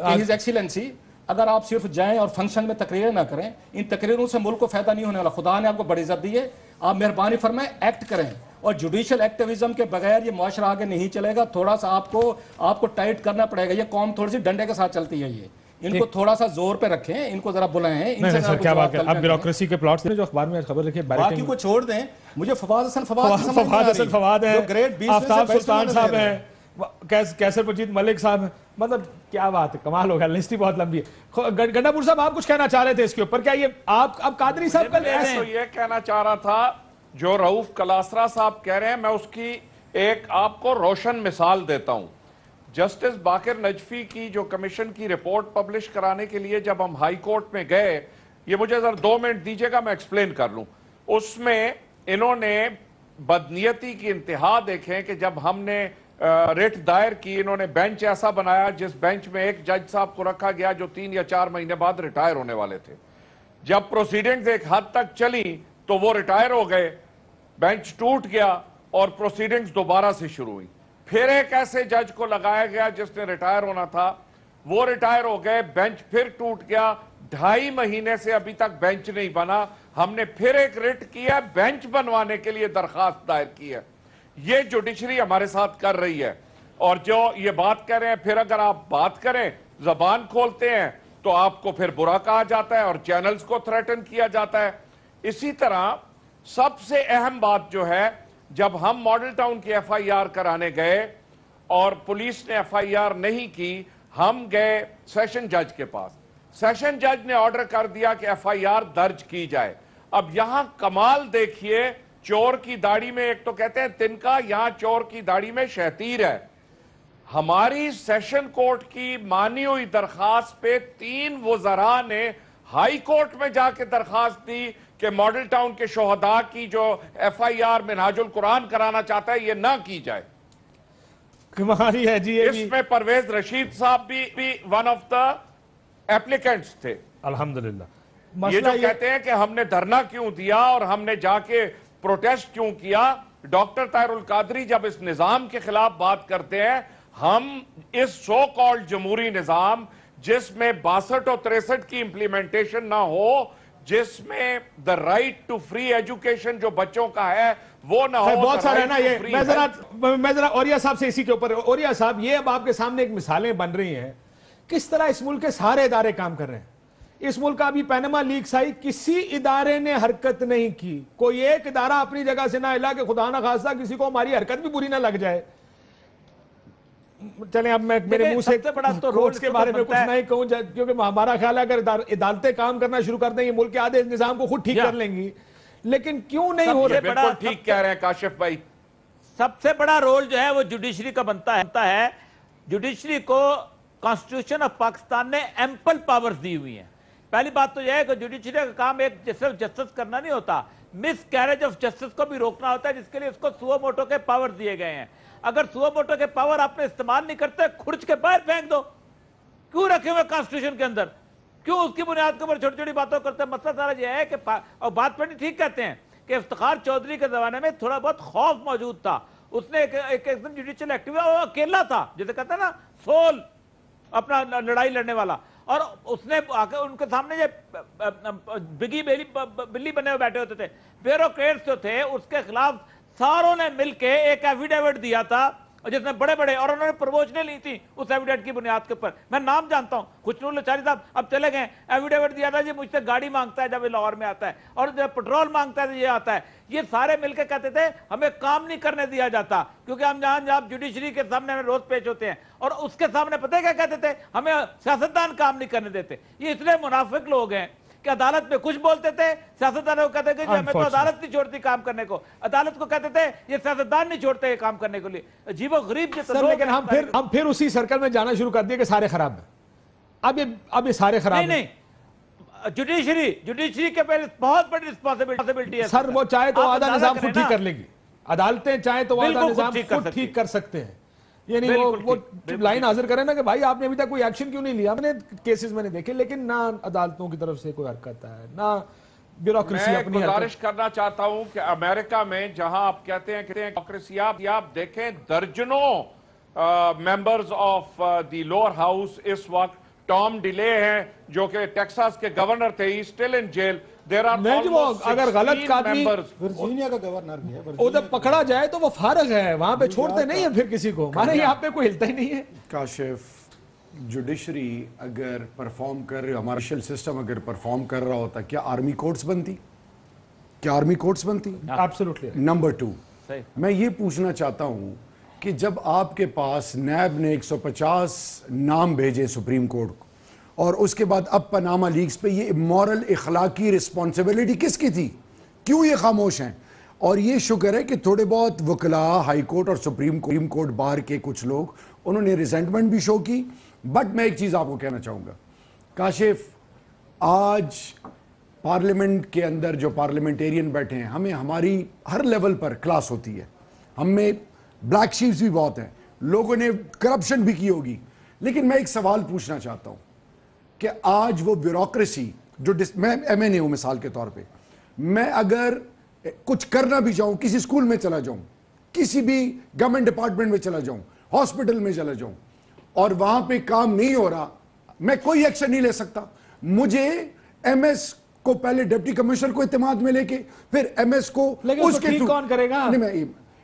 हिज एक्सीलेंसी, अगर आप सिर्फ जाएं और फंक्शन में तकरीरें ना करें, इन तकरीरों से मुल्क को फायदा नहीं होने वाला। खुदा ने आपको बड़ी इज्जत दी है, आप मेहरबानी फरमाएं एक्ट करें, और जुडिशियल एक्टिविज्म के बगैर ये मुआशरा आगे नहीं चलेगा। थोड़ा सा आपको टाइट करना पड़ेगा। ये कौम थोड़ी सी डंडे के साथ चलती है, ये इनको थोड़ा सा जोर पे रखें, इनको जरा बुलाएं। इनसे क्या बात है, अब ब्यूरोक्रेसी के प्लॉट्स जो अखबार में खबर लिखी, बाकी को छोड़ दें। मुझे फवाद हसन फवाद है, आफ्ताब सुल्तान साहब हैं, कैसर परजीत मलिक साहब हैं, मतलब क्या बात है, कमाल हो गया, लिस्ट ही बहुत लंबी है। गंडापुर साहब आप कुछ कहना चाह रहे थे इसके ऊपर, क्या ये आप कादरी साहब का ले तो ये कहना चाह रहा था जो रऊफ कलासरा साहब कह रहे हैं, मैं उसकी एक आपको रोशन मिसाल देता हूं। جسٹس باقر نجفی کی جو کمیشن کی رپورٹ پبلش کرانے کے لیے جب ہم ہائی کورٹ میں گئے, یہ مجھے ذرا 2 منٹ دیجئے گا میں ایکسپلین کر لوں. اس میں انہوں نے بدنیتی کی انتہا دیکھیں کہ جب ہم نے ریٹ دائر کی, انہوں نے بینچ ایسا بنایا جس بینچ میں ایک جج صاحب کو رکھا گیا جو 3 یا 4 مہینے بعد ریٹائر ہونے والے تھے. جب پروسیڈنگز ایک حد تک چلی تو وہ ریٹائر ہو گئے, بینچ ٹوٹ گیا اور پروسیڈنگز دوبارہ سے شروع ہوئی. پھر ایک ایسے جج کو لگایا گیا جس نے ریٹائر ہونا تھا, وہ ریٹائر ہو گئے, بینچ پھر ٹوٹ گیا, 2.5 مہینے سے ابھی تک بینچ نہیں بنا. ہم نے پھر ایک ریٹ کیا, بینچ بنوانے کے لیے درخواست دائر کی ہے. یہ جوڈیشری ہمارے ساتھ کر رہی ہے. اور جو یہ بات کر رہے ہیں, پھر اگر آپ بات کریں, زبان کھولتے ہیں تو آپ کو پھر برا کہا جاتا ہے اور چینلز کو تھریٹن کیا جاتا ہے. اسی طرح سب سے اہم بات جو ہے, جب ہم ماڈل ٹاؤن کی ایف آئی آر کرانے گئے اور پولیس نے ایف آئی آر نہیں کی, ہم گئے سیشن جج کے پاس. سیشن جج نے آرڈر کر دیا کہ ایف آئی آر درج کی جائے. اب یہاں کمال دیکھیے, چور کی داڑھی میں ایک تو کہتے ہیں تنکا, یہاں چور کی داڑھی میں شہتیر ہے. ہماری سیشن کورٹ کی مانی ہوئی درخواست پہ 3 وزراء نے ہائی کورٹ میں جا کے درخواست دی کہ ماڈل ٹاؤن کے شہداء کی جو ایف آئی آر منہاج القرآن کرانا چاہتا ہے یہ نہ کی جائے. کمال ہے جی. اس میں پرویز رشید صاحب بھی ون آف دا ایپلیکنٹس تھے. الحمدللہ. یہ جو کہتے ہیں کہ ہم نے دھرنا کیوں دیا اور ہم نے جا کے پروٹیسٹ کیوں کیا, ڈاکٹر طاہر القادری جب اس نظام کے خلاف بات کرتے ہیں, ہم اس سو کالڈ جمہوری نظام جس میں 62 اور 63 کی امپلیمنٹیشن نہ ہو, جس میں the right to free education جو بچوں کا ہے وہ نہ ہو. بہت سارا ہے نا یہ. میں ذرا اوریہ صاحب سے اسی کے اوپر, اوریہ صاحب یہ اب آپ کے سامنے ایک مثالیں بن رہی ہیں کس طرح اس ملک کے سارے ادارے کام کر رہے ہیں. اس ملک کا ابھی پینما لیکس آئی, کسی ادارے نے حرکت نہیں کی, کوئی ایک ادارہ اپنی جگہ سے نہ ہلا کہ خدا نہ خواستہ کسی کو ہماری حرکت بھی بری نہ لگ جائے. چلیں اب میں میرے منہ سے کورٹس کے بارے میں کچھ نہیں کہوں, کیونکہ ہمارا خیال ہے اگر عدالتیں کام کرنا شروع کر دیں یہ ملک کے آدھے نظام کو خود ٹھیک کر لیں گی, لیکن کیوں نہیں ہو رہا. بالکل ٹھیک کہہ رہے ہیں کاشف بھائی. سب سے بڑا رول جو ہے وہ جوڈیشری کا بنتا ہے. جوڈیشری کو کانسٹیٹیوشن آف پاکستان نے ایمپل پاورز دی ہوئی ہیں. پہلی بات تو یہ ہے کہ جوڈیشری کا کام ایک صرف جسٹس کرنا نہیں ہوتا, مس کیریج آف جسٹس کو بھی روکنا ہوتا ہے, جس کے لیے اس کو سو موٹو کے پاور دیے گئے ہیں. اگر سو موٹو کے پاور آپ نے استعمال نہیں کرتے, کھرچ کے باہر پھینک دو. کیوں رکھے ہوئے کانسٹیٹیوشن کے اندر, کیوں اس کی بنیاد کے اوپر چھوٹی چھوٹی باتوں کرتے ہیں. مسئلہ سارا یہ ہے کہ اور بات پہ نہیں ٹھیک کہتے ہیں کہ افتخار چودھری کے زمانے میں تھوڑا بہت خوف موجود تھا. اس نے ایک جوڈیشل ایکٹیویٹی, وہ اکیلا تھا جسے کہتے ہیں نا سول, اپنا لڑائی لڑنے والا, اور اس نے ان کے سامنے یہ بگی بلی بنے ہوئے بیٹھے ہوتے تھے. بیوروکریٹس جو تھے اس کے خلاف ساروں نے مل کے ایک ایفیڈیوٹ دیا تھا جس میں بڑے بڑے, اور انہوں نے پروموشنیں لی تھی اس ایفیڈیوٹ کی بنیاد کے اوپر. میں نام جانتا ہوں, خوشنور لچاری صاحب اب چلے گئے, ایفیڈیوٹ دیا تھا جی مجھ سے گاڑی مانگتا ہے جب یہ لاہور میں آتا ہے, اور جب پٹرول مانگتا ہے تو یہ آتا ہے. یہ سارے مل کے کہتے تھے ہمیں کام نہیں کرنے دیا جاتا, کیونکہ ہم جہاں جوڈیشری کے سامنے ہمیں روز پیش ہوتے ہیں, اور اس کے سامنے پتہ کیا کہتے تھے, ہمیں سیاستدان کام نہیں کرنے دیتے. یہ اتنے منافق لوگ ہیں کہ عدالت میں کچھ بولتے تھے, سیاستدانوں کو کہتے تھے کہ ہمیں تو عدالت نہیں چھوڑتی کام کرنے کو, عدالت کو کہتے تھے یہ سیاستدان نہیں چھوڑتے کام کرنے کے لیے. عجیب و غریب سر, لیکن ہم پھر اسی سرکل میں جانا شروع کر دیے کہ سارے خراب ہیں. اب یہ سارے خراب ہیں. نہیں, جوڈیشری کے پہلے بہت بڑی رسپانسبلٹی ہے سر. وہ چاہے تو آدھا نظام خود ٹھیک کر لے گی, عدالتیں چاہیں تو آدھا نظام خود ٹھیک کر سکتے ہیں. یعنی وہ لائن حاضر کریں نا کہ بھائی آپ نے ابھی تک کوئی ایکشن کیوں نہیں لیا. میں نے کیسز میں نے دیکھے, لیکن نہ عدالتوں کی طرف سے کوئی حرکت ہے, نہ بیوروکریسی اپنی. میں گزارش کرنا چاہتا ہوں کہ امریکہ میں جہاں آپ کہتے ہیں بیوروکریسی, آپ دیکھیں درجنوں members of the lower house اس وقت. ٹام ڈیلے ہیں جو کہ ٹیکساس کے گورنر تھے, ہی اسٹل ان جیل. اگر غلط آدمی ورجینیا کا گورنر بھی ہے, ادھر پکڑا جائے تو وہ فارغ ہے, وہاں پہ چھوڑتے نہیں ہیں پھر کسی کو. ہمارے یہاں پہ کوئی ہلتا ہی نہیں ہے. کاشف, جوڈیشری اگر پرفارم کر رہے, ہمارا جوڈیشل سسٹم اگر پرفارم کر رہا ہوتا, کیا آرمی کورٹس بنتی؟ ایبسولوٹلی. نمبر 2, میں یہ پوچھنا چاہتا ہوں کہ جب آپ کے پاس نیب نے 150 نام بھیجے سپریم کورٹ کو, اور اس کے بعد اب پاناما لیکس پہ یہ مورل اخلاقی رسپانسبلٹی کس کی تھی؟ کیوں یہ خاموش ہیں؟ اور یہ شکر ہے کہ تھوڑے بہت وکلاء ہائی کورٹ اور سپریم کورٹ بار کے کچھ لوگ انہوں نے ریزنٹمنٹ بھی شو کی. بٹ میں ایک چیز آپ کو کہنا چاہوں گا, کاشف, آج پارلیمنٹ کے اندر جو پارلیمنٹیرین بیٹھے ہیں, ہمیں ہماری ہر لیول پر کلاس ہوتی ہے, ہم میں بلیک شیپس بھی بہت ہیں, لوگوں نے کرپشن بھی کی ہوگی, لیکن میں ایک سوال پوچھنا چاہتا ہوں کہ آج وہ بیوروکریسی جو میں ایم این اے ہوں مثال کے طور پہ, میں اگر کچھ کرنا بھی چاہوں, کسی اسکول میں چلا جاؤں, کسی بھی گورنمنٹ ڈپارٹمنٹ میں چلا جاؤں, ہاسپٹل میں چلا جاؤں, اور وہاں پہ کام نہیں ہو رہا, میں کوئی ایکشن نہیں لے سکتا. مجھے ایم ایس کو پہلے ڈپٹی کمشنر کو اعتماد میں لے کے پھر ایم ایس کو, اس کے کون کرے گا؟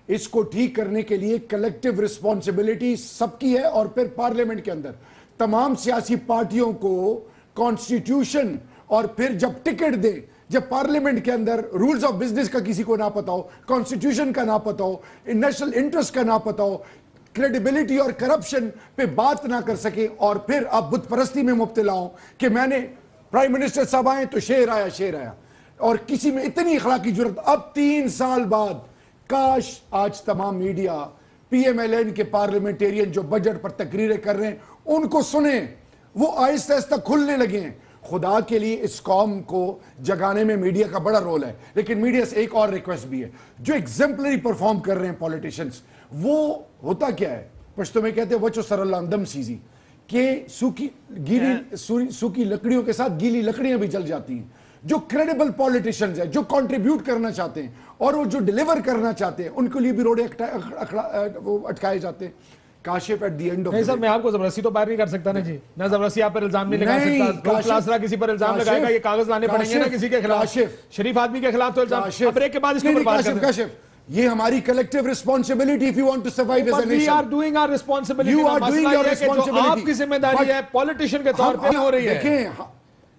اس کو ٹھیک کرنے کے لیے کلیکٹیو رسپانسبلٹی سب کی ہے, اور پھر پارلیمنٹ کے اندر تمام سیاسی پارٹیوں کو کانسٹیٹیوشن, اور پھر جب ٹکٹ دے, جب پارلیمنٹ کے اندر رولز آف بزنس کا کسی کو نہ پتا ہو, کانسٹیٹیوشن کا نہ پتا ہو, نیشنل انٹرسٹ کا نہ پتا ہو, کریڈیبلٹی اور کرپشن پہ بات نہ کر سکے, اور پھر اب بت پرستی میں مبتلا ہوں کہ میں نے پرائم منسٹر صاحب آئے تو شیر آیا, اور کسی میں اتنی اخلاقی جرت. اب 3 سال بعد کاش آج تمام media, P M L N کے پارلیمنٹیرین جو بجٹ پر تقریریں کر رہے ہیں ان کو سنیں, وہ آہستہ آہستہ کھلنے لگے ہیں. خدا کے لیے اس قوم کو جگانے میں میڈیا کا بڑا رول ہے, لیکن میڈیا سے ایک اور ریکویسٹ بھی ہے, جو ایگزمپلری پرفارم کر رہے ہیں پولیٹیشنز, وہ ہوتا کیا ہے, پشتو میں کہتے ہیں وچو سر اللہ اندم سیزی, کہ سوکی لکڑیوں کے ساتھ گیلی لکڑیاں بھی جل جاتی ہیں. جو کریڈیبل پولیٹیشنز ہیں, جو کنٹریبیوٹ کرنا چاہتے ہیں اور وہ جو ڈیلیور کرنا چاہتے ہیں, ان کے لیے بھی روڑے اٹکائے جاتے ہیں. Kashif at the end of نہیں سر, میں آپ کو زبردستی تو باہر نہیں کر سکتا نا جی, نہ زبردستی آپ پر الزام نہیں لگا سکتا, کلاسرا کسی پر الزام لگائے گا, یہ کاغذ لانے پڑیں گے نا کسی کے خلاف, شریف آدمی کے خلاف تو الزام. بریک کے بعد اس کو بات کریں. کاشف, یہ ہماری collective responsibility, if you want to survive as a nation. We are doing our responsibility. You are doing your responsibility. آپ کی ذمہ داری ہے پولیٹیشین کے طور پہ ہو رہی ہے. دیکھیں,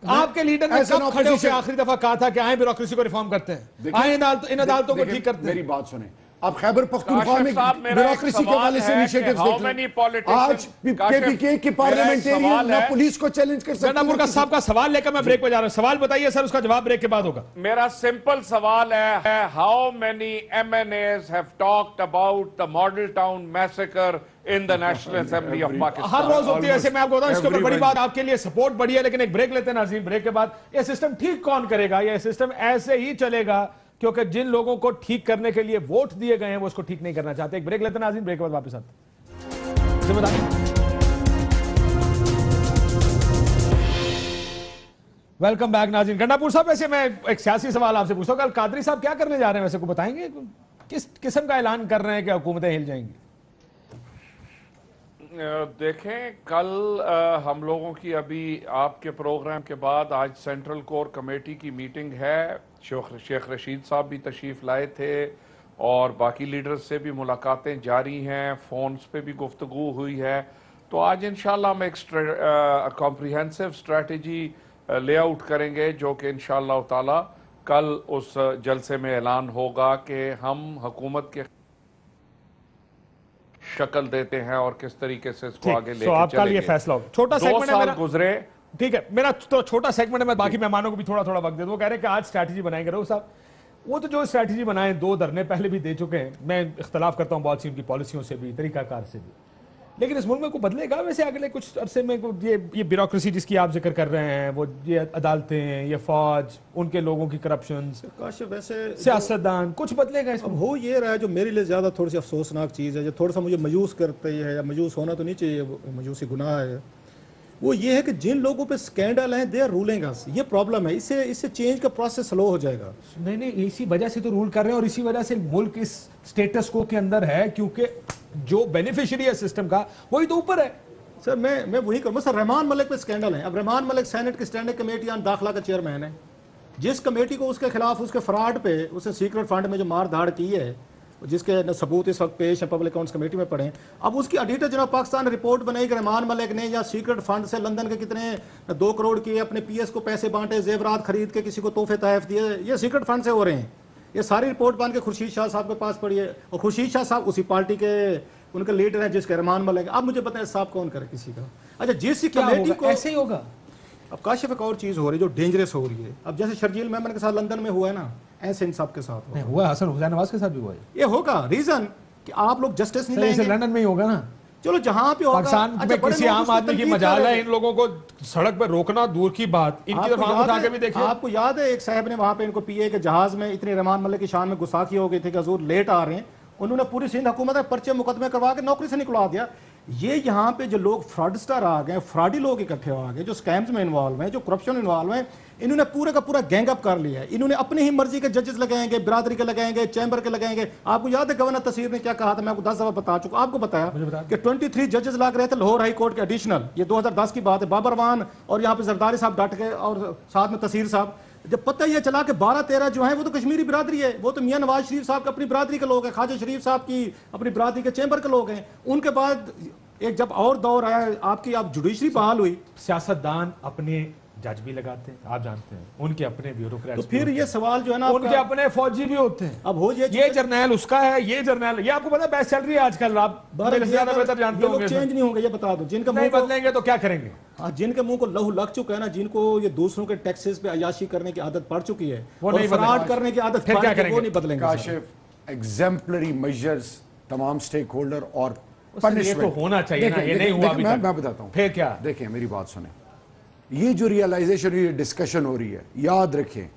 آپ کے لیڈر نے کب کھڑے ہو کے آخری دفعہ کہا تھا کہ آئیں بیوروکریسی کو ریفارم کرتے ہیں, آئیں ان عدالتوں کو ٹھیک کرتے ہیں. میری بات سنیں, اب خیبر پختونخوا میں بیوروکریسی کے حوالے سے انیشیٹیوز دیکھ لیں. آج کے پی کے کی پارلیمنٹیرین نہ پولیس کو چیلنج کر سکتے. گنڈا پور کا صاحب کا سوال لے کر میں بریک پہ جا رہا ہوں, سوال بتائیے سر, اس کا جواب بریک کے بعد ہوگا. میرا سمپل سوال ہے, how many MNAs have talked about the Model Town massacre in the National Assembly of Pakistan? ہر روز ہوتی ہے ایسے. میں آپ کو بتاؤں اس کے اوپر بڑی بات, آپ کے لیے سپورٹ بڑی ہے, لیکن ایک بریک لیتے ہیں ناظرین. بریک کے بعد یہ سسٹم ٹھیک کون کرے گا؟ یہ سسٹم ایسے ہی چلے گا کیونکہ جن لوگوں کو ٹھیک کرنے کے لیے ووٹ دیے گئے ہیں وہ اس کو ٹھیک نہیں کرنا چاہتے. ایک بریک لیتے ہیں ناظرین, بریک کے بعد واپس آتے ہیں. ذمہ داری. ویلکم بیک ناظرین. گنڈا پور صاحب, ویسے میں ایک سیاسی سوال آپ سے پوچھتا ہوں, کل قادری صاحب کیا کرنے جا رہے ہیں ویسے, کو بتائیں گے کس قسم کا اعلان کر رہے ہیں کہ حکومتیں ہل جائیں گی؟ دیکھیں, کل ہم لوگوں کی ابھی آپ کے پروگرام کے بعد آج سینٹرل کور کمیٹی کی میٹنگ ہے. شیخ رشید صاحب بھی تشریف لائے تھے اور باقی لیڈرز سے بھی ملاقاتیں جاری ہیں, فونز پہ بھی گفتگو ہوئی ہے. تو آج انشاءاللہ ہم ایک کمپریہنسو اسٹریٹجی لے آؤٹ کریں گے, جو کہ انشاءاللہ تعالی کل اس جلسے میں اعلان ہوگا کہ ہم حکومت کے شکل دیتے ہیں اور کس طریقے سے اس کو آگے لے کے آپ کا یہ فیصلہ ہو. چھوٹا سیگمنٹ ہے میرا, گزرے, ٹھیک ہے, میرا تو چھوٹا سیگمنٹ ہے, میں باقی مہمانوں کو بھی تھوڑا تھوڑا وقت دے دوں. وہ کہہ رہے ہیں کہ آج اسٹریٹجی بنائیں گے. رؤوف صاحب, وہ تو جو اسٹریٹجی بنائیں 2 دھرنے پہلے بھی دے چکے ہیں, میں اختلاف کرتا ہوں بہت سی ان کی پالیسیوں سے بھی, طریقہ کار سے بھی, لیکن اس ملک میں کوئی بدلے گا ویسے اگلے کچھ عرصے میں؟ یہ بیوروکریسی جس کی آپ ذکر کر رہے ہیں, وہ یہ عدالتیں ہیں, یہ فوج, ان کے لوگوں کی کرپشن, ویسے سیاستدان, کچھ بدلے گا اس میں؟ اب ہو یہ رہا ہے, جو میرے لیے زیادہ تھوڑی سی افسوسناک چیز ہے, جو تھوڑا سا مجھے مایوس کرتی ہے, یا مایوس ہونا تو نہیں چاہیے, مایوسی گناہ ہے, وہ یہ ہے کہ جن لوگوں پہ سکینڈل ہیں دے آر رولنگ اس. یہ پرابلم ہے, اس سے چینج کا پروسیس سلو ہو جائے گا. نہیں, اسی وجہ سے تو رول کر رہے ہیں, اور اسی وجہ سے ملک اس سٹیٹس کو کے اندر ہے, کیونکہ جو بینیفیشری ہے سسٹم کا وہی تو اوپر ہے. سر میں وہی کروں. سر رحمان ملک پہ سکینڈل ہیں. اب رحمان ملک سینٹ کی اسٹینڈنگ کمیٹی آن داخلہ کا چیئرمین ہے. جس کمیٹی کو اس کے خلاف اس کے فراڈ پہ, اس نے سیکرٹ فنڈ میں جو مار دھاڑ کی ہے, جس کے ثبوت اس وقت پیش ہے پبلک اکاؤنٹس کمیٹی میں پڑھیں, اب اس کی ایڈیٹر جناب پاکستان نے رپورٹ بنائی کہ رحمان ملک نے یا سیکرٹ فنڈ سے لندن کے کتنے 2 کروڑ کی اپنے پی ایس کو پیسے بانٹے, زیورات خرید کے کسی کو تحفے تحائف دیے, یہ سیکرٹ فنڈ سے ہو رہے ہیں. یہ ساری رپورٹ بن کے خورشید شاہ صاحب کے پاس پڑی ہے, اور خورشید شاہ صاحب اسی پارٹی کے ان کے لیڈر ہیں جس کے رحمان ملک. اب مجھے بتائیں صاحب کون کرے کسی کا؟ اچھا, جس کمیٹی کو ایسے ہی ہوگا. اب کاشف ایک اور چیز ہو رہی ہے جو ڈینجرس ہو رہی ہے. اب جیسے شرجیل میمن کے ساتھ لندن میں ہوا ہے نا, ایسے ان سب کے ساتھ ہوا, حسن حسین نواز کے ساتھ بھی ہوا ہے. یہ ہوگا ریزن کہ آپ لوگ جسٹس نہیں لیں گے. لندن میں ہی ہوگا نا. चलो जहां पे होगा, पाकिस्तान अच्छा, में बड़े किसी लोग आम उसको आदमी की तनकीद कर मजाल रहे है थे। इन लोगों को सड़क पर रोकना दूर की बात, इनकी तरफ आंख उठा के भी देखिए। आपको याद है एक साहब ने वहां पे इनको पीए के जहाज में इतनी रहमान मलिक की शान में गुस्ताखी हो गई थी कि हजूर लेट आ रहे हैं, उन्होंने पूरी सिंध हुकूमत में पर्चे मुकदमे करवा के नौकरी से निकलवा दिया। ये यहाँ पे जो लोग फ्रॉडस्टर आ गए, फ्रॉडी लोग इकट्ठे आ गए, जो स्कैम्स में इन्वॉल्व हैं, जो करप्शन इन्वॉल्व हैं, इन्होंने पूरे का पूरा गैंग अप कर लिया है। इन्होंने अपनी ही मर्जी के जजेस लगाएंगे, बिरादरी के लगाएंगे, चैम्बर के लगाएंगे। आपको याद है गवर्नर तसीर ने क्या कहा था? मैं आपको 10 दफा बता चुका, आपको बताया कि 23 जजेस लग रहे थे लाहौर हाई कोर्ट के एडिशनल। ये 2010 की बात है। बाबर वान और यहाँ पे जरदारी साहब डट गए और साथ में तसीर साहब। जब पता ये चला कि 12-13 जो हैं वो तो कश्मीरी बिरादरी है, वो तो मियां नवाज शरीफ साहब की अपनी बिरादरी के लोग हैं, ख्वाजा शरीफ साहब की अपनी बिरादरी के चैम्बर के लोग हैं। उनके बाद एक जब और दौर आया आपकी, आप जुडिशरी बहाल हुई, सियासतदान अपने जज भी लगाते हैं, आप जानते हैं, उनके अपने ब्यूरोक्रेट्स तो फिर ये सवाल जो है ना उनके अपने फौजी भी होते हैं। अब हो ये जर्नैल उसका है, ये जर्नैल, ये आपको पता है बेस्ट चल रही है आजकल, आप मेरे से ज्यादा बेहतर जानते होंगे। चेंज नहीं होंगे, ये बता दो। जिनका नहीं बदलेंगे तो क्या करेंगे? हाँ, जिनके मुंह को लहू लग चुका है ना, जिनको ये दूसरों के टैक्सेस पे अयाशी करने की आदत पड़ चुकी है, वो और नहीं फ्रॉड करने की आदत फिर पड़ क्या चुकी है, वो करेंगे? नहीं बदलेंगे। काशिफ एग्जाम्पलरी मेजर्स तमाम स्टेक होल्डर और ये punishment। तो होना चाहिए ना, ये नहीं हुआ अभी तक। मैं बताता हूँ फिर क्या? देखिए मेरी बात सुने, ये जो रियलाइजेशन ये डिस्कशन हो रही है, याद रखें,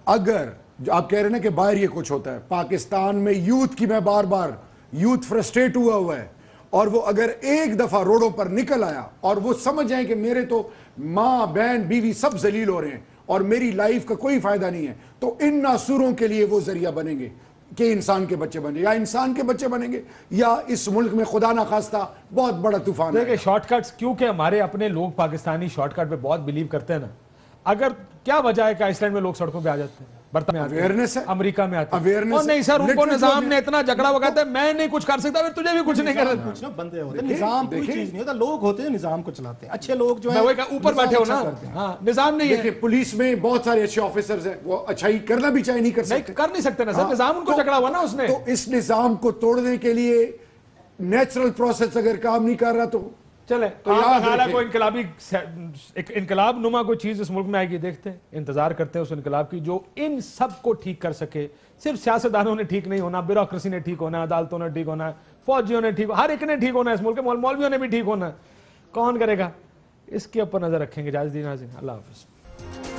अगर जो आप कह रहे हैं ना कि बाहर ये कुछ होता है, पाकिस्तान में यूथ की, मैं बार बार, यूथ फ्रस्ट्रेट हुआ है, और वो अगर एक दफा रोडों पर निकल आया और वो समझ जाए कि मेरे तो माँ बहन बीवी सब जलील हो रहे हैं और मेरी लाइफ का कोई फायदा नहीं है, तो इन नासुरों के लिए वो जरिया बनेंगे कि इंसान के बच्चे बने, या इंसान के बच्चे बनेंगे, या इस मुल्क में खुदा ना खास्ता बहुत बड़ा तूफान देखिए शॉर्टकट्स, क्योंकि हमारे अपने लोग पाकिस्तानी शॉर्टकट पे बहुत बिलीव करते हैं ना। अगर क्या वजह है कि आइसलैंड में लोग सड़कों पे आ जाते हैं, बर्तन में आते हैं, Awareness है। अमेरिका में आते हैं, Awareness और नहीं सर, उनको Literally निजाम जो ने इतना झगड़ा वगैरह है, मैं नहीं कुछ कर सकता, फिर तुझे भी कुछ नहीं कर कुछ ना बंदे होते हैं, निजाम कोई चीज नहीं होता, लोग होते हैं निजाम को चलाते हैं। अच्छे लोग जो मैं है वही कहा, ऊपर बैठे हो ना, हाँ, निजाम नहीं है, देखिए पुलिस में बहुत सारे अच्छे ऑफिसर्स हैं, वो अच्छाई करना भी चाहे नहीं कर नहीं सकते, कर नहीं सकते ना सर, हाँ, निजाम उनको तो- झगड़ा हुआ ना उसने। तो इस निजाम को तोड़ने के लिए नेचुरल प्रोसेस अगर काम नहीं कर रहा तो चले तो तो याद याद रखें। कोई इनकलाबी, एक इनकलाब नुमा कोई चीज इस मुल्क में आएगी, देखते हैं, इंतजार करते हैं उस इनकलाब की जो इन सब को ठीक कर सके। सिर्फ सियासतदानों ने ठीक नहीं होना, ब्यूरोक्रेसी ने ठीक होना, अदालतों ने ठीक होना, फौजियों ने ठीक, हर एक ने ठीक होना, इस मुल्क के मौलवियों ने भी ठीक होना। कौन करेगा? इसके ऊपर नजर रखेंगे। इजाज़त दीजिए नाज़रीन, अल्लाह हाफ़िज़।